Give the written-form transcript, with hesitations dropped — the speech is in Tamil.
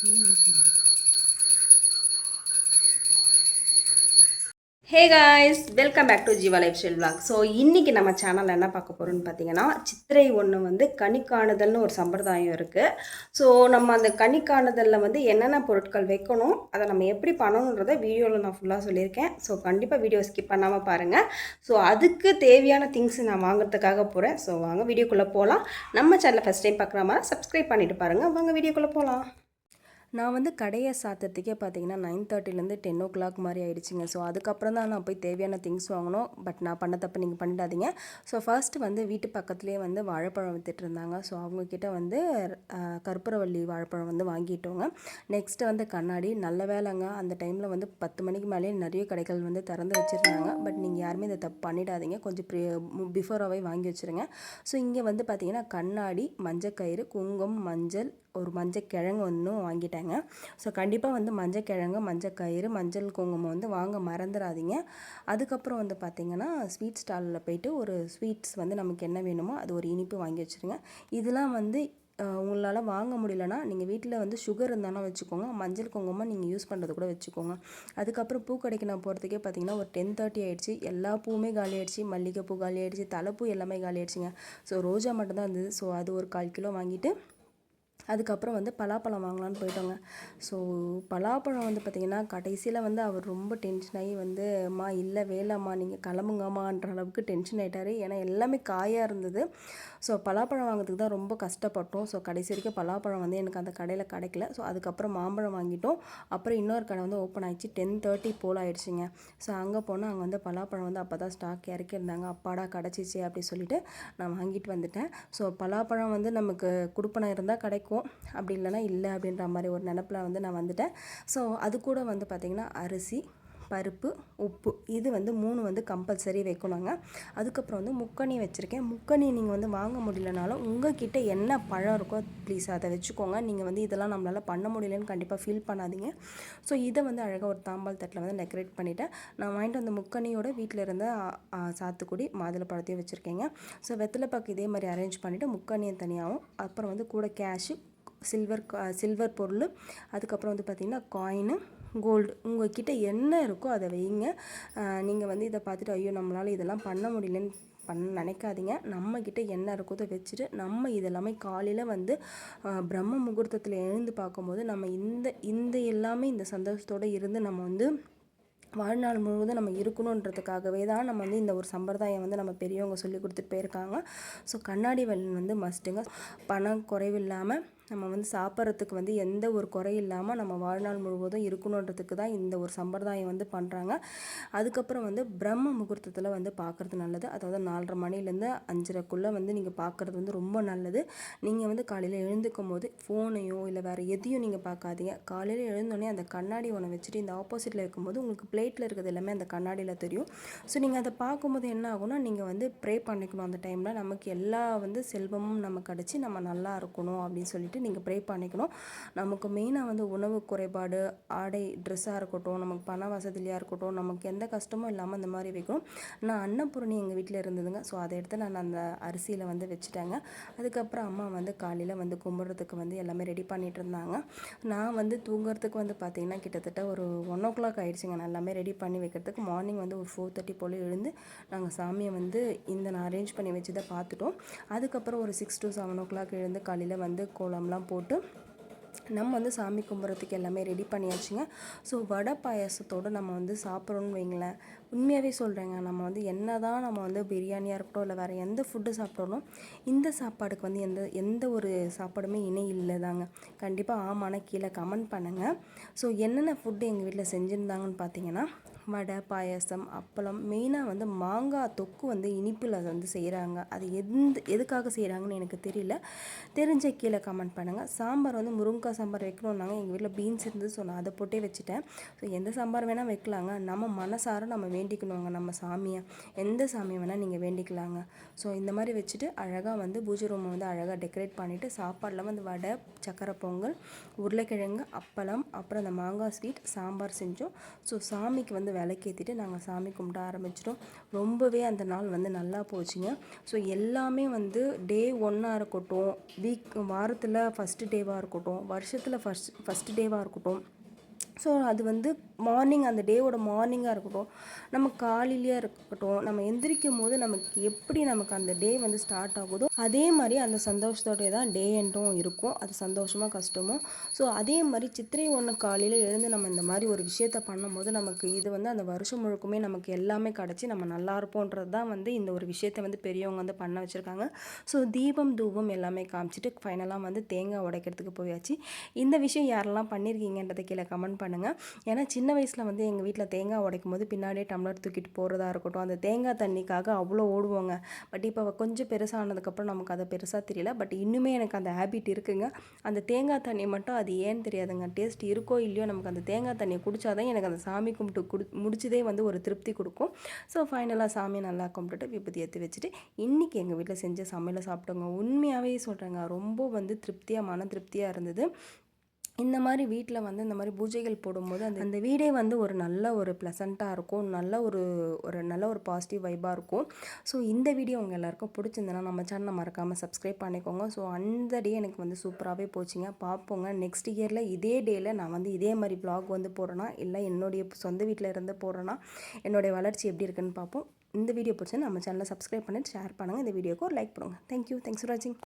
Hey guys, welcome back to Jeeva lifestyle vlog. So இன்றைக்கி நம்ம சேனலில் என்ன பார்க்க போகிறோம்னு பார்த்தீங்கன்னா, சித்திரை ஒன்று வந்து கனிக்காணுதல்னு ஒரு சம்பிரதாயம் இருக்குது. ஸோ நம்ம அந்த கனிக்காணுதலில் வந்து என்னென்ன பொருட்கள் வைக்கணும், அதை நம்ம எப்படி பண்ணணுன்றதை வீடியோவில் நான் ஃபுல்லாக சொல்லியிருக்கேன். ஸோ கண்டிப்பாக வீடியோ ஸ்கிப் பண்ணாமல் பாருங்கள். ஸோ அதுக்கு தேவையான திங்ஸ் நான் வாங்குறதுக்காக போகிறேன். ஸோ வாங்க வீடியோக்குள்ளே போகலாம். நம்ம சேனலை ஃபஸ்ட் டைம் பார்க்குற மாதிரி சப்ஸ்கிரைப் பண்ணிவிட்டு பாருங்கள். வாங்க வீடியோக்குள்ளே போகலாம். நான் வந்து கடையை சாத்துறதுக்கே பார்த்தீங்கன்னா 9:30லேருந்து 10 மாதிரி ஆயிடுச்சுங்க. ஸோ அதுக்கப்புறம் தான் நான் போய் தேவையான திங்ஸ் வாங்கணும். பட் நான் பண்ண தப்பு நீங்கள் பண்ணிடாதீங்க. ஸோ ஃபர்ஸ்ட்டு வந்து வீட்டு பக்கத்துலேயே வந்து வாழைப்பழம் வித்துட்டு இருந்தாங்க. ஸோ அவங்கக்கிட்ட வந்து கற்பூரவள்ளி வாழைப்பழம் வந்து வாங்கிட்டோங்க. நெக்ஸ்ட்டு வந்து கண்ணாடி. நல்ல வேலைங்க, அந்த டைமில் வந்து 10 மணிக்கு மேலே நிறைய கடைகள் வந்து திறந்து வச்சுருந்தாங்க. பட் நீங்கள் யாருமே இந்த தப்பு பண்ணிடாதீங்க. கொஞ்சம் பிஃபோராகவே வாங்கி வச்சுருங்க. ஸோ இங்கே வந்து பார்த்தீங்கன்னா கண்ணாடி, மஞ்சக்கயிறு, குங்குமம், மஞ்சள், ஒரு மஞ்சள் கிழங்கு ஒன்றும் வாங்கிட்டேங்க. ஸோ கண்டிப்பாக வந்து மஞ்சள் கிழங்கு, மஞ்சள் கயிறு, மஞ்சள் குங்குமம் வந்து வாங்க மறந்துடாதீங்க. அதுக்கப்புறம் வந்து பார்த்திங்கன்னா ஸ்வீட் ஸ்டாலில் போய்ட்டு ஒரு ஸ்வீட்ஸ் வந்து நமக்கு என்ன வேணுமோ அது ஒரு இனிப்பு வாங்கி வச்சுருங்க. இதெல்லாம் வந்து உங்களால் வாங்க முடியலன்னா நீங்கள் வீட்டில் வந்து சுகர் இருந்தாலும் வச்சுக்கோங்க. மஞ்சள் குங்குமம் நீங்கள் யூஸ் பண்ணுறது கூட வச்சுக்கோங்க. அதுக்கப்புறம் பூ கடைக்கு நான் போகிறதுக்கே பார்த்திங்கன்னா ஒரு 10:30 ஆகிடுச்சு. எல்லா பூவுமே காலி ஆகிடுச்சு. மல்லிகைப்பூ காலி ஆகிடுச்சு, தலைப்பூ எல்லாமே காலி ஆகிடுச்சிங்க. ஸோ ரோஜா மட்டும்தான் இருந்தது. ஸோ அது ஒரு 1/4 கிலோ வாங்கிட்டு அதுக்கப்புறம் வந்து பலாப்பழம் வாங்கலான்னு போயிட்டோங்க. ஸோ பலாப்பழம் வந்து பார்த்திங்கன்னா கடைசியில் வந்து அவர் ரொம்ப டென்ஷன் ஆகி வந்து அம்மா இல்லை வேலைம்மா நீங்கள் கிளம்புங்கம்மான்ற அளவுக்கு டென்ஷன் ஆகிட்டார். ஏன்னா எல்லாமே காயாக இருந்தது. ஸோ பலாப்பழம் வாங்கிறதுக்கு தான் ரொம்ப கஷ்டப்பட்டோம். ஸோ கடைசி வரைக்கும் பலாப்பழம் வந்து எனக்கு அந்த கடையில் கிடைக்கல. ஸோ அதுக்கப்புறம் மாம்பழம் வாங்கிட்டோம். அப்புறம் இன்னொரு கடை வந்து ஓப்பன் ஆகிடுச்சு. 10:30 போல் ஆகிடுச்சிங்க. ஸோ அங்கே போனால் அங்கே வந்து பலாப்பழம் வந்து அப்போ தான் ஸ்டாக் இறக்கியிருந்தாங்க. அப்பாடா கிடச்சிச்சு அப்படி சொல்லிவிட்டு நான் வாங்கிட்டு வந்துட்டேன். ஸோ பலாப்பழம் வந்து நமக்கு கொடுப்பனை இருந்தால் கிடைக்கும், அப்படி இல்லைனா இல்லை அப்படின்ற மாதிரி ஒரு நினப்பில் வந்து நான் வந்துட்டேன். ஸோ அது கூட வந்து பார்த்திங்கன்னா அரிசி, பருப்பு, உப்பு, இது வந்து 3 வந்து கம்பல்சரி வைக்கணுங்க. அதுக்கப்புறம் வந்து முக்கனி வச்சுருக்கேன். முக்கனி நீங்கள் வந்து வாங்க முடியலனாலும் உங்கள்கிட்ட என்ன பழம் இருக்கோ ப்ளீஸ் அதை வச்சுக்கோங்க. நீங்கள் வந்து இதெல்லாம் நம்மளால் பண்ண முடியலன்னு கண்டிப்பாக ஃபீல் பண்ணாதீங்க. ஸோ இதை வந்து அழகாக ஒரு தாம்பால் தட்டில் வந்து டெக்கரேட் பண்ணிவிட்டேன். நான் வாங்கிட்டு வந்த முக்கனியோட வீட்டில் இருந்த சாத்துக்குடி, மாதுளப்பழத்தையும் வச்சுருக்கேங்க. ஸோ வெத்தலைப்பாக்கு இதே மாதிரி அரேஞ்ச் பண்ணிவிட்டு முக்கனியை தனியாகவும், அப்புறம் வந்து கூட கேஷு, சில்வர் பொருள், அதுக்கப்புறம் வந்து பார்த்திங்கன்னா காயினு, கோல்டு, உங்கள்கிட்ட என்ன இருக்கோ அதை வைங்க. நீங்கள் வந்து இதை பார்த்துட்டு ஐயோ நம்மளால் இதெல்லாம் பண்ண முடியலன்னு நினைக்காதீங்க. நம்மக்கிட்ட என்ன இருக்கோ வச்சுட்டு நம்ம இதெல்லாமே காலையில் வந்து பிரம்ம முகூர்த்தத்தில் எழுந்து பார்க்கும்போது நம்ம இந்த எல்லாமே இந்த சந்தோஷத்தோடு இருந்து நம்ம வந்து வாழ்நாள் முழுவதும் நம்ம இருக்கணுன்றதுக்காகவே தான் நம்ம வந்து இந்த ஒரு சம்பிரதாயம் வந்து நம்ம பெரியவங்க சொல்லி கொடுத்துட்டு போயிருக்காங்க. ஸோ கண்ணாடி வளையல் வந்து மஸ்ட்டுங்க. பணம் குறைவில்லாமல் நம்ம வந்து சாப்பிட்றதுக்கு வந்து எந்த ஒரு குறை இல்லாமல் நம்ம வாழ்நாள் முழுவதும் இருக்கணுன்றதுக்கு தான் இந்த ஒரு சம்பிரதாயம் வந்து பண்ணுறாங்க. அதுக்கப்புறம் வந்து பிரம்ம முகூர்த்தத்தில் வந்து பார்க்குறது நல்லது. அதாவது 4:30 மணிலேருந்து 5:30க்குள்ளே வந்து நீங்கள் பார்க்குறது வந்து ரொம்ப நல்லது. நீங்கள் வந்து காலையில் எழுந்துக்கும் போது ஃபோனையோ இல்லை வேறு எதையும் நீங்கள் பார்க்காதீங்க. காலையில் எழுந்தோடனே அந்த கண்ணாடி ஒன்று வச்சுட்டு இந்த ஆப்போசிட்டில் இருக்கும்போது உங்களுக்கு பிளேட்டில் இருக்கிறது எல்லாமே அந்த கண்ணாடியில் தெரியும். ஸோ நீங்கள் அதை பார்க்கும்போது என்ன ஆகும்னா நீங்கள் வந்து ப்ரே பண்ணிக்கணும். அந்த டைமில் நமக்கு எல்லா வந்து செல்வமும் நம்ம கிடச்சி நம்ம நல்லா இருக்கணும் அப்படின்னு சொல்லிட்டு நீங்கள் ப்ரே பண்ணிக்கணும். நமக்கு மெயினாக வந்து உணவு குறைபாடு, ஆடை ட்ரெஸ்ஸாக இருக்கட்டும், நமக்கு பண வசதியாக இருக்கட்டும், நமக்கு எந்த கஷ்டமும் இல்லாமல் அந்த மாதிரி வைக்கணும். நான் அன்னபூரணி எங்கள் வீட்டில் இருந்ததுங்க. ஸோ அதை எடுத்து நான் அந்த அரிசியில் வந்து வச்சுட்டேங்க. அதுக்கப்புறம் அம்மா வந்து காலையில் வந்து கும்பிட்றதுக்கு வந்து எல்லாமே ரெடி பண்ணிகிட்டு இருந்தாங்க. நான் வந்து தூங்குறதுக்கு வந்து பார்த்திங்கன்னா கிட்டத்தட்ட ஒரு 1 ஆகிடுச்சிங்க. நான் எல்லாமே ரெடி பண்ணி வைக்கிறதுக்கு. மார்னிங் வந்து ஒரு 4:30 போல் எழுந்து நாங்கள் சாமியை வந்து நான் அரேஞ்ச் பண்ணி வச்சு தான் பார்த்துட்டோம். அதுக்கப்புறம் ஒரு 6 to 7 எழுந்து காலையில் வந்து கோலம்லாம் போட்டு நம்ம வந்து சாமி கும்பிட்றதுக்கு எல்லாமே ரெடி பண்ணியாச்சுங்க. ஸோ வடை பாயாசத்தோடு நம்ம வந்து சாப்பிட்றோன்னு வைங்களேன், உண்மையாகவே சொல்கிறேங்க, நம்ம வந்து என்ன தான் நம்ம வந்து பிரியாணியாக இருக்கட்டும் இல்லை வேறு எந்த ஃபுட்டு சாப்பிட்றோம், இந்த சாப்பாடுக்கு வந்து எந்த ஒரு சாப்பாடுமே இணை இல்லை தாங்க. கண்டிப்பாக ஆமான கீழே கமெண்ட் பண்ணுங்கள். ஸோ என்னென்ன ஃபுட்டு எங்கள் வீட்டில் செஞ்சுருந்தாங்கன்னு பார்த்தீங்கன்னா வடை, பாயாசம், அப்பளம், மெயினாக வந்து மாங்காய் தொக்கு வந்து இனிப்பில் வந்து செய்கிறாங்க. அது எதுக்காக செய்கிறாங்கன்னு எனக்கு தெரியல. தெரிஞ்ச கீழே கமெண்ட் பண்ணுங்கள். சாம்பார் வந்து முருங்கைக்காய் சாம்பார் வைக்கணுன்னாங்க. எங்கள் வீட்டில் பீன்ஸ் இருந்து ஸோ நான் அதை போட்டே வச்சுட்டேன். ஸோ எந்த சாம்பார் வேணால் வைக்கலாங்க. நம்ம மனசார நம்ம வேண்டிக்கணுங்க நம்ம சாமியை. எந்த சாமியை வேணால் நீங்கள் வேண்டிக்கலாங்க. ஸோ இந்த மாதிரி வச்சுட்டு அழகாக வந்து பூஜை ரூமை வந்து அழகாக டெக்கரேட் பண்ணிவிட்டு சாப்பாடில் வந்து வடை, சக்கரை பொங்கல், உருளைக்கிழங்கு, அப்பளம், அப்புறம் அந்த மாங்காய் ஸ்வீட், சாம்பார் செஞ்சோம். ஸோ சாமிக்கு வந்து விளக்கேற்றிட்டு நாங்கள் சாமி கும்பிட ஆரம்பிச்சிட்டோம். ரொம்பவே அந்த நாள் வந்து நல்லா போச்சுங்க. ஸோ எல்லாமே வந்து டே 1 இருக்கட்டும், வாரத்தில் ஃபஸ்ட்டு டேவாக இருக்கட்டும், வருஷத்தில் ஃபஸ்ட்டு டேவாக இருக்கட்டும், ஸோ அது வந்து மார்னிங் அந்த டேவோட மார்னிங்காக இருக்கட்டும், நம்ம காலையிலையா இருக்கட்டும், நம்ம எந்திரிக்கும் போது நமக்கு அந்த டே வந்து ஸ்டார்ட் ஆகுதோ அதே மாதிரி அந்த சந்தோஷத்தோடய தான் டே எண்டும் இருக்கும். அது சந்தோஷமாக கஷ்டமோ. ஸோ அதே மாதிரி சித்திரை 1 காலையில் எழுந்து நம்ம இந்த மாதிரி ஒரு விஷயத்த பண்ணும்போது நமக்கு இது வந்து அந்த வருஷம் முழுக்குமே நமக்கு எல்லாமே கிடச்சி நம்ம நல்லா இருப்போன்றது தான் வந்து இந்த ஒரு விஷயத்தை வந்து பெரியவங்க வந்து பண்ண வச்சுருக்காங்க. ஸோ தீபம் தூபம் எல்லாமே காமிச்சிட்டு ஃபைனலாக வந்து தேங்காய் உடைக்கிறதுக்கு போயாச்சு. இந்த விஷயம் யாரெல்லாம் பண்ணியிருக்கீங்கன்றதை கீழே கமெண்ட் பண்ணுங்கள். ஏன்னா சின்ன வயசில் வந்து எங்கள் வீட்டில் தேங்காய் உடைக்கும் போது பின்னாடியே டம்ளர் தூக்கிட்டு போகிறதா இருக்கட்டும், அந்த தேங்காய் தண்ணிக்காக அவ்வளோ ஓடுவோங்க. பட் இப்போ கொஞ்சம் பெருசானதுக்கப்புறம் நமக்கு அதை பெருசாக தெரியல. பட் இன்னுமே எனக்கு அந்த ஹேபிட் இருக்குங்க. அந்த தேங்காய் தண்ணி மட்டும் அது ஏன்னு தெரியாதுங்க, டேஸ்ட் இருக்கோ இல்லையோ நமக்கு அந்த தேங்காய் தண்ணியை குடித்தாதான் எனக்கு அந்த சாமி கும்பிட்டு முடிச்சதே வந்து ஒரு திருப்தி கொடுக்கும். ஸோ ஃபைனலாக சாமியை நல்லா கும்பிட்டுட்டு விபூதி ஏற்றி வச்சுட்டு இன்றைக்கி எங்கள் வீட்டில் செஞ்ச சமையலை சாப்பிட்டோங்க. உண்மையாகவே சொல்கிறேங்க, ரொம்ப வந்து மன திருப்தியாக இருந்தது. இந்த மாதிரி வீட்டில் வந்து இந்த மாதிரி பூஜைகள் போடும்போது அந்த வீடே வந்து ஒரு நல்ல ஒரு ப்ளசண்ட்டாக இருக்கும், நல்ல ஒரு பாசிட்டிவ் வைப்பாக இருக்கும். ஸோ இந்த வீடியோ உங்கள் எல்லாருக்கும் பிடிச்சிருந்தனா நம்ம சேனலை மறக்காமல் சப்ஸ்கிரைப் பண்ணிக்கோங்க. ஸோ அந்த டே எனக்கு வந்து சூப்பராகவே போச்சுங்க. பார்ப்போங்க நெக்ஸ்ட் இயரில் இதே டேயில் நான் வந்து இதே மாதிரி வ்ளாக் வந்து போடுறேன்னா, இல்லை என்னுடைய சொந்த வீட்டில் இருந்து போடுறேன்னா, என்னுடைய வளர்ச்சி எப்படி இருக்குன்னு பார்ப்போம். இந்த வீடியோ பிடிச்சா நம்ம சேனலை சப்ஸ்கிரைப் பண்ணிட்டு ஷேர் பண்ணுங்கள். இந்த வீடியோக்கு ஒரு லைக் பண்ணுங்கள். தேங்க்யூ. தேங்க்ஸ் ஃபார் வாட்சிங்.